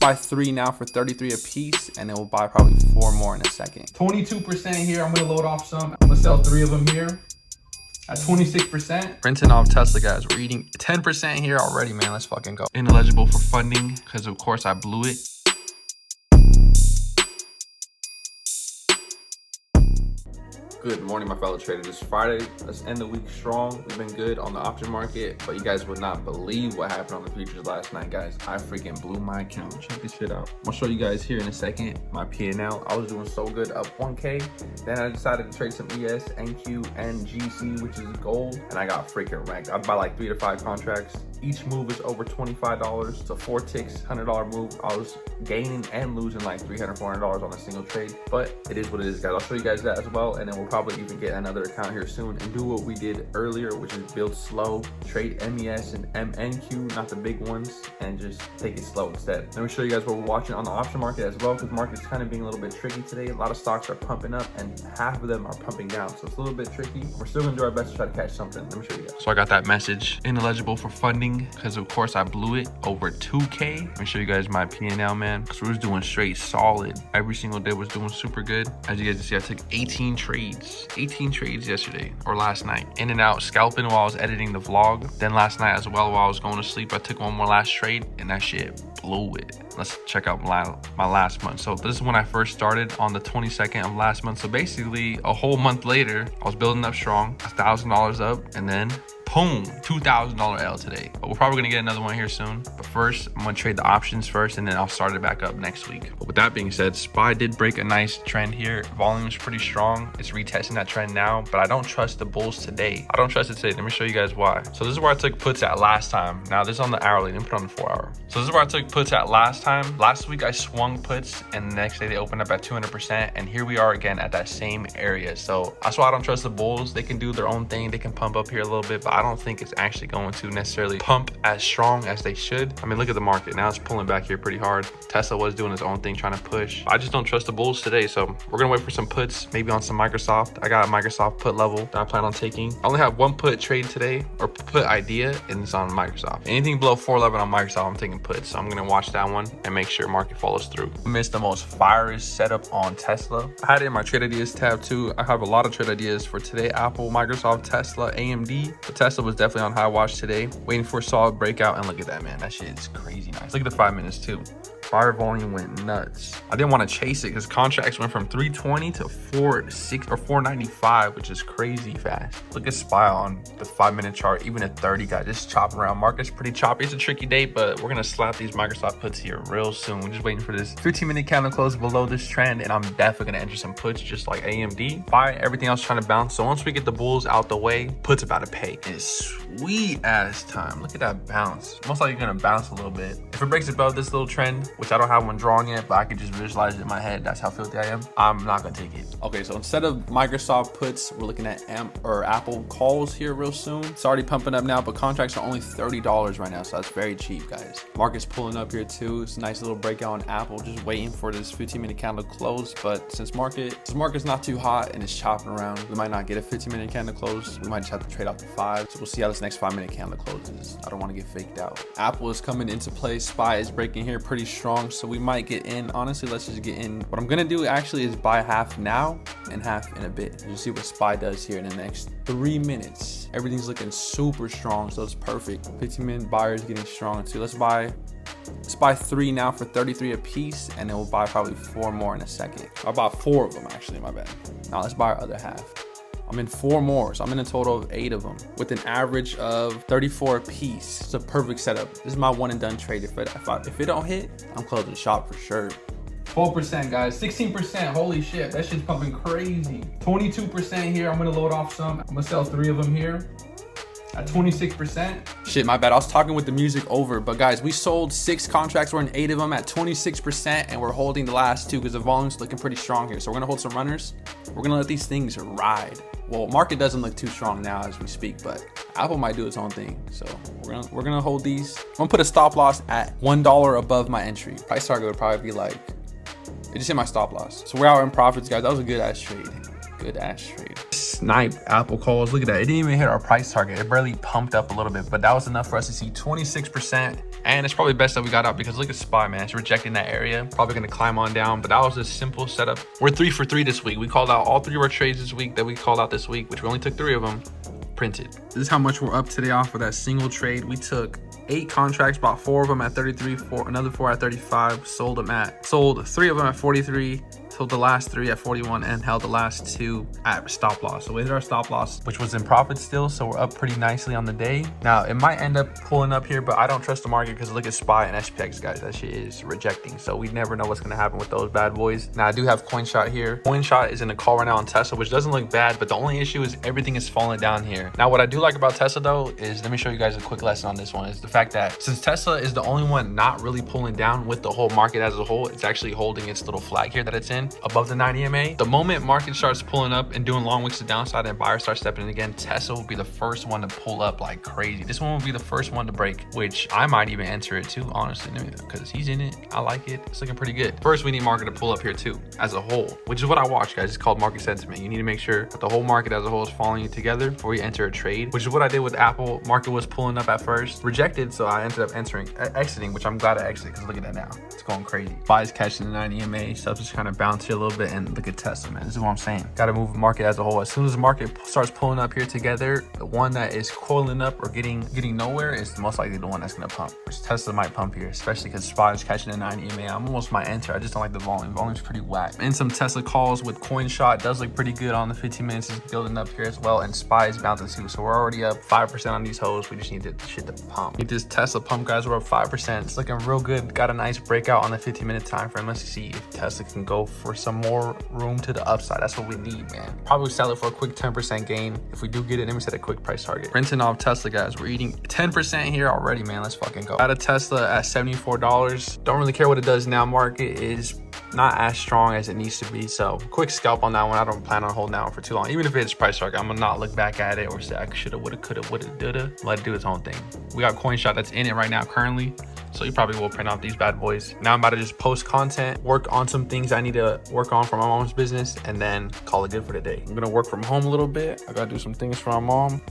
buy 3 now for 33 a piece, and then we'll buy probably 4 more in a second. 22% here. I'm gonna load off some. I'm gonna sell 3 of them here at 26%. Printing off Tesla, guys. We're eating 10% here already, man. Let's fucking go. Ineligible for funding because, of course, I blew it. Good morning, my fellow traders. It's Friday. Let's end the week strong. We've been good on the option market, but you guys would not believe what happened on the futures last night, guys. I freaking blew my account. Check this shit out. I'll show you guys here in a second my P&L. I was doing so good, up 1K. Then I decided to trade some ES, NQ, and GC, which is gold, and I got freaking wrecked. I'd buy like 3 to 5 contracts. Each move is over $25. It's a 4 ticks, $100 move. I was gaining and losing like $300, $400 on a single trade, but it is what it is, guys. I'll show you guys that as well, and then we'll probably even get another account here soon and do what we did earlier, which is build slow, trade MES and MNQ, not the big ones, and just take it slow instead. Let me show you guys what we're watching on the option market as well, because the market's kind of being a little bit tricky today. A lot of stocks are pumping up and half of them are pumping down, so it's a little bit tricky. We're still gonna do our best to try to catch something. Let me show you guys. So I got that message, ineligible for funding, because of course I blew it, over 2K. Let me show you guys my P&L, man, because we was doing straight solid. Every single day was doing super good. As you guys can see, I took 18 trades yesterday or last night, in and out scalping while I was editing the vlog. Then last night as well, while I was going to sleep, I took one more last trade and that shit blew it. Let's check out my last month. So this is when I first started on the 22nd of last month. So basically a whole month later, I was building up strong, $1,000 up, and then boom, $2,000 L today. But we're probably gonna get another one here soon. But first, I'm gonna trade the options first, and then I'll start it back up next week. But with that being said, SPY did break a nice trend here. Volume is pretty strong. It's retesting that trend now, but I don't trust the bulls today. I don't trust it today. Let me show you guys why. So this is where I took puts at last time. Now this is on the hourly, let me put on the 4 hour. So this is where I took puts at last time. Last week I swung puts, and the next day they opened up at 200%, and here we are again at that same area. So that's why I don't trust the bulls. They can do their own thing. They can pump up here a little bit, but I don't think it's actually going to necessarily pump as strong as they should. I mean, look at the market. Now it's pulling back here pretty hard. Tesla was doing its own thing, trying to push. I just don't trust the bulls today, so we're gonna wait for some puts, maybe on some Microsoft. I got a Microsoft put level that I plan on taking. I only have 1 put trade today, or put idea, and it's on Microsoft. Anything below 411 on Microsoft, I'm taking puts. So I'm gonna watch that one and make sure market follows through. I missed the most fierest setup on Tesla. I had it in my trade ideas tab too. I have a lot of trade ideas for today: Apple, Microsoft, Tesla, AMD. But Tesla was definitely on high watch today, waiting for a solid breakout. And look at that, man, that shit is crazy nice. Look at the 5 minutes too. Fire volume went nuts. I didn't want to chase it because contracts went from 320 to 460 or 495, which is crazy fast. Look at SPY on the 5 minute chart, even at 30, guys, just chopping around. Market's pretty choppy. It's a tricky day, but we're gonna slap these Microsoft puts here real soon. We're just waiting for this 15-minute candle close below this trend, and I'm definitely gonna enter some puts just like AMD. Buy everything else trying to bounce. So once we get the bulls out the way, puts about to pay. It's sweet ass time. Look at that bounce. Most likely gonna bounce a little bit. If it breaks above this little trend, which I don't have one drawn yet, but I can just visualize it in my head, that's how filthy I am, I'm not gonna take it. Okay, so instead of Microsoft puts, we're looking at Apple calls here real soon. It's already pumping up now, but contracts are only $30 right now, so that's very cheap, guys. Market's pulling up here too. It's a nice little breakout on Apple, just waiting for this 15-minute candle close. But since market's not too hot and it's chopping around, we might not get a 15-minute candle close. We might just have to trade out the 5. So we'll see how this next 5-minute candle closes. I don't want to get faked out. Apple is coming into play. SPY is breaking here pretty strong, so we might get in. Honestly, let's just get in. What I'm gonna do actually is buy half now and half in a bit. You see what SPY does here in the next 3 minutes. Everything's looking super strong, so it's perfect. 15-minute buyers getting strong too. Let's buy 3 now for 33 a piece, and then we'll buy probably 4 more in a second. I bought 4 of them actually, my bad. Now let's buy our other half. I'm in 4 more, so I'm in a total of 8 of them with an average of 34 a piece. It's a perfect setup. This is my one and done trade. If it don't hit, I'm closing shop for sure. 12%, guys. 16%. Holy shit, that shit's pumping crazy. 22% here. I'm gonna load off some. I'm gonna sell 3 of them here at 26%. Shit, my bad. I was talking with the music over, but guys, we sold 6 contracts. We're in 8 of them at 26%, and we're holding the last 2 because the volume's looking pretty strong here. So we're gonna hold some runners. We're gonna let these things ride. Well, market doesn't look too strong now as we speak, but Apple might do its own thing. So we're gonna hold these. I'm gonna put a stop loss at $1 above my entry. Price target would probably be like, it just hit my stop loss. So we're out in profits, guys. That was a good ass trade. Good ass trade. Snipe Apple calls. Look at that. It didn't even hit our price target. It barely pumped up a little bit, but that was enough for us to see 26%. And it's probably best that we got out because look at SPY, man. It's rejecting that area. Probably going to climb on down, but that was a simple setup. We're 3 for 3 this week. We called out all 3 of our trades this week that we called out this week, which we only took 3 of them. Printed. This is how much we're up today off of that single trade. We took 8 contracts, bought 4 of them at 33, another 4 at 35, sold 3 of them at 43, sold the last 3 at 41, and held the last 2 at stop loss. So we hit our stop loss, which was in profit still, so we're up pretty nicely on the day. Now it might end up pulling up here, but I don't trust the market because look at SPY and SPX, guys. That shit is rejecting, so we never know what's going to happen with those bad boys. Now I do have CoinShot here. CoinShot is in a call right now on Tesla, which doesn't look bad, but the only issue is everything is falling down here. Now what I do like about Tesla though is, let me show you guys a quick lesson on this one, is the fact that since Tesla is the only one not really pulling down with the whole market as a whole, it's actually holding its little flag here that it's in above the 90 EMA. The moment market starts pulling up and doing long wicks to downside and buyers start stepping in again, Tesla will be the first one to pull up like crazy. This one will be the first one to break, which I might even enter it too, honestly, because he's in it. I like it. It's looking pretty good. First, we need market to pull up here too as a whole, which is what I watch, guys. It's called market sentiment. You need to make sure that the whole market as a whole is following you together before you enter a trade, which is what I did with Apple. Market was pulling up at first, rejected, so I ended up exiting, which I'm glad I exited because look at that now. It's going crazy. Buys catching the 90 EMA, stuff just kind of bounce here a little bit, and look at Tesla, man. This is what I'm saying. Got to move the market as a whole. As soon as the market starts pulling up here together, the one that is coiling up or getting nowhere is most likely the one that's going to pump, which Tesla might pump here, especially because SPY is catching the 90 EMA. I'm almost might enter. I just don't like the volume. Volume's pretty whack. And some Tesla calls with CoinShot does look pretty good on the 15 minutes. Is building up here as well, and SPY is bouncing too. So we're already up 5% on these hoes. We just need the shit to pump. Need this Tesla pump, guys. We're up 5%. It's looking real good. Got a nice breakout on the 15-minute time frame. Let's see if Tesla can go for some more room to the upside. That's what we need, man. Probably sell it for a quick 10% gain. If we do get it, then we set a quick price target. Printing off Tesla, guys. We're eating 10% here already, man. Let's fucking go. Got a Tesla at $74. Don't really care what it does now. Market is not as strong as it needs to be, so quick scalp on that one. I don't plan on holding that one for too long. Even if it's price target, I'm gonna not look back at it or say I shoulda, woulda, coulda, woulda, dulda. Let it do its own thing. We got CoinShot that's in it right now currently, so you probably will print out these bad boys. Now I'm about to just post content, work on some things I need to work on for my mom's business, and then call it good for the day. I'm gonna work from home a little bit. I gotta do some things for my mom.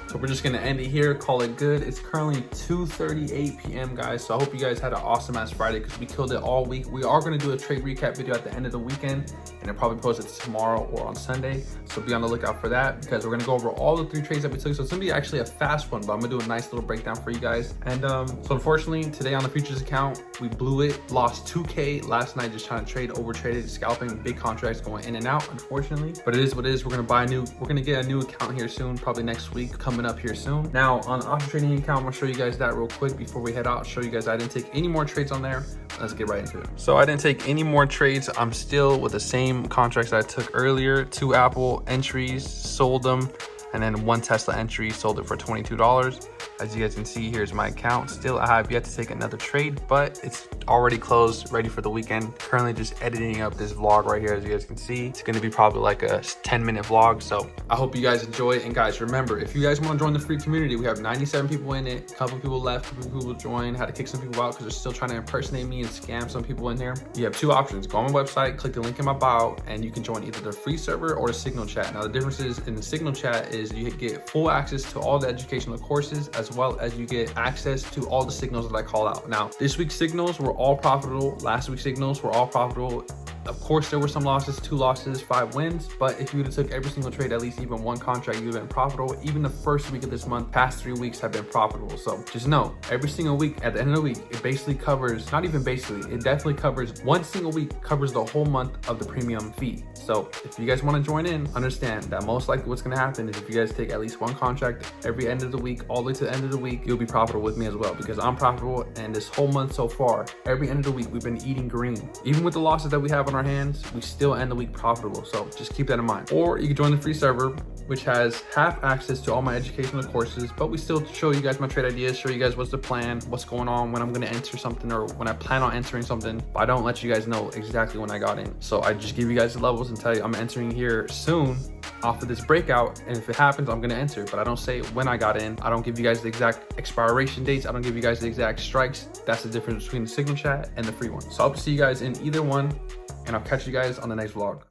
So we're just gonna end it here, call it good. It's currently 2:38 p.m. guys. So I hope you guys had an awesome ass Friday because we killed it all week. We are gonna do a trade recap video at the end of the weekend, and it'll probably post it tomorrow or on Sunday. So be on the lookout for that because we're gonna go over all the 3 trades that we took. So it's gonna be actually a fast one, but I'm gonna do a nice little breakdown for you guys. And so unfortunately today on the futures account, we blew it, lost 2K last night just trying to trade, over traded, scalping, big contracts going in and out, unfortunately. But it is what it is. We're gonna get a new account here soon, probably next week, coming up here soon. Now on the option trading account, I'm gonna show you guys that real quick before we head out. Show you guys I didn't take any more trades on there. Let's get right into it. So I didn't take any more trades. I'm still with the same contracts that I took earlier. 2 Apple entries, sold them, and then 1 Tesla entry, sold it for $22. As you guys can see, here's my account. Still, I have yet to take another trade, but it's already closed, ready for the weekend. Currently just editing up this vlog right here. As you guys can see, it's gonna be probably like a 10-minute vlog. So I hope you guys enjoy it. And guys, remember, if you guys wanna join the free community, we have 97 people in it. A couple people left, a couple people joined. Had to kick some people out because they're still trying to impersonate me and scam some people in there. You have 2 options. Go on my website, click the link in my bio, and you can join either the free server or the Signal chat. Now the difference is in the Signal chat is you get full access to all the educational courses, as well as you get access to all the signals that I call out. Now, this week's signals were all profitable. Last week's signals were all profitable. Of course, there were some losses, 2 losses, 5 wins. But if you would have took every single trade, at least even 1 contract, you would have been profitable. Even the first week of this month, past 3 weeks have been profitable. So just know, every single week, at the end of the week, it basically covers, not even basically, it definitely covers, 1 single week covers the whole month of the premium fee. So if you guys want to join in, understand that most likely what's going to happen is if you guys take at least 1 contract every end of the week, all the way to the end of the week, you'll be profitable with me as well, because I'm profitable. And this whole month so far, every end of the week, we've been eating green. Even with the losses that we have on our hands, we still end the week profitable. So just keep that in mind. Or you can join the free server, which has half access to all my educational courses, but we still show you guys my trade ideas, show you guys what's the plan, what's going on, when I'm going to enter something, or when I plan on entering something. But I don't let you guys know exactly when I got in. So I just give you guys the levels and tell you I'm entering here soon off of this breakout, and if it happens, I'm going to enter. But I don't say when I got in. I don't give you guys the exact expiration dates. I don't give you guys the exact strikes. That's the difference between the Signal chat and the free one. So I hope to see you guys in either one, and I'll catch you guys on the next vlog.